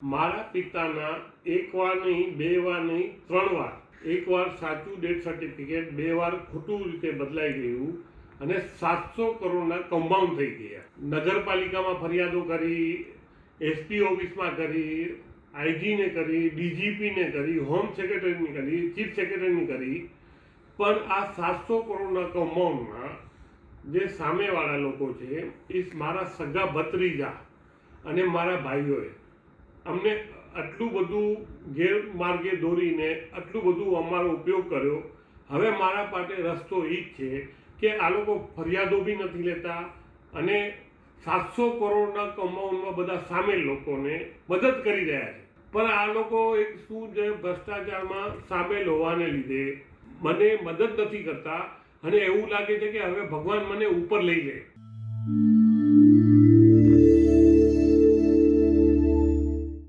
મારા પિતાના એક વાર નહીં, બે વાર નહીં, 3 વાર, એક વાર સાચું ડેથ સર્ટિફિકેટ, 2 વાર ખોટું રીતે બદલાઈ ગયું અને 700 કરોડના કમ્પાઉન્ડ થઈ ગયા. નગરપાલિકામાં ફરિયાદો કરી, એસપી ઓફિસમાં કરી, આઈજીને કરી, ડીજીપીને કરી, હોમ સેક્રેટરીની કરી, ચીફ સેક્રેટરીની કરી, પણ આ 700 કરોડના કમ્પાઉન્ડમાં જે સામેવાળા લોકો છે એ મારા સગા ભત્રીજા અને મારા ભાઈઓએ અમને આટલું બધું ગેરમાર્ગે દોરીને આટલું બધું અમારો ઉપયોગ કર્યો. હવે મારા પાસે રસ્તો એ જ છે કે આ લોકો ફરિયાદો બી નથી લેતા અને 700 કરોડના કમાઉન્ડમાં બધા સામેલ લોકોને મદદ કરી રહ્યા છે. પણ આ લોકો એક શું છે, ભ્રષ્ટાચારમાં સામેલ હોવાને લીધે મને મદદ નથી કરતા અને એવું લાગે છે કે હવે ભગવાન મને ઉપર લઈ જાય.